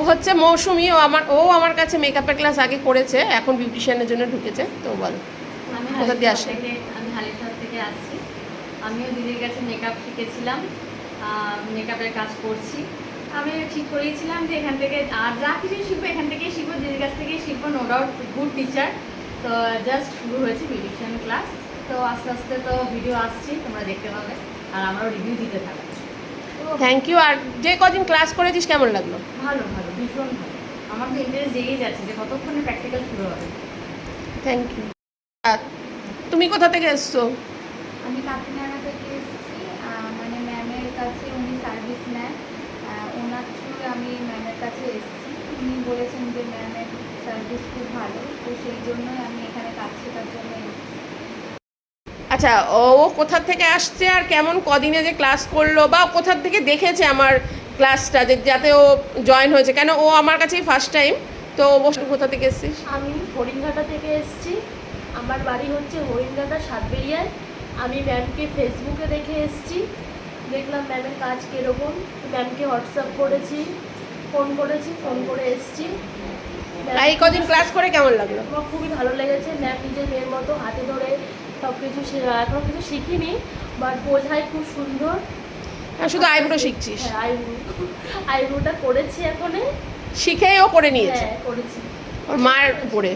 হচ্ছে মৌসুমি, ও আমার কাছে মেকআপের ক্লাস আগে করেছে, এখন বিউটিশিয়ানের জন্য ঢুকেছে। তো বলো কোথা দিয়ে আসে? আমি হালিশহর থেকে আসছি। আমিও দিদির কাছে মেকআপ শিখেছিলাম, মেকআপের কাজ করছি। আমি ঠিক করেছিলাম যে এখান থেকে আর যা কিছু শিখবো এখান থেকেই শিখবো, দিদির কাছ থেকেই শিখবো, নো ডাউট গুড টিচার। তো জাস্ট শুরু হয়েছে বিউটিশিয়ান ক্লাস। তো আস্তে আস্তে তো ভিডিও আসছি, তোমরা দেখতে পাবে আর আমরাও রিভিউ দিতে থাকবো। Thank you. আর যে কদিন ক্লাস করেছিস কেমন লাগলো? ভালো ভালো, ভীষণ ভালো। আমার তো ইন্টারেস্ট জেগেই যাচ্ছে যে কতক্ষণে প্র্যাকটিক্যাল শুরু হবে। Thank you. আর তুমি কোথা থেকে এসছো? আমি কাকিনাড়া থেকে এসেছি, মানে ম্যামের কাছে উনি সার্ভিস নেন, ওনার থ্রু আমি ম্যামের কাছে এসেছি। উনি বলেছেন যে ম্যামের সার্ভিস খুব ভালো, তো সেই জন্যই আমি এখানে কাজ শেখার জন্য এসেছি। আচ্ছা, ও কোথা থেকে আসছে আর কেমন কদিনে যে ক্লাস করলো, বা কোথা থেকে দেখেছে আমার ক্লাসটা যাতে ও জয়েন হয়েছে, কেন ও আমার কাছেই ফার্স্ট টাইম। তো কোথা থেকে এসছিস? আমি হরিণঘাটা থেকে এসেছি। আমার বাড়ি হচ্ছে হরিণঘাটা সাতবেরিয়ায়। আমি ম্যামকে ফেসবুকে দেখে এসেছি, দেখলাম ম্যামের কাজ কীরকম, ম্যামকে হোয়াটসঅ্যাপ করেছি, ফোন করে এসেছি। এই কদিন ক্লাস করে কেমন লাগলো? আমার খুবই ভালো লেগেছে। ম্যাম নিজের মেয়ের মতো হাতে ধরে সব কিছু, এখনও কিছু শিখিনি, বাট বোঝায় খুব সুন্দর। হ্যাঁ, শুধু আইব্রো শিখছিস? হ্যাঁ, আইব্রোটা করেছি এখনে, শিখেই ও করে নিয়েছে হ্যাঁ করেছি। ওর মার উপরে।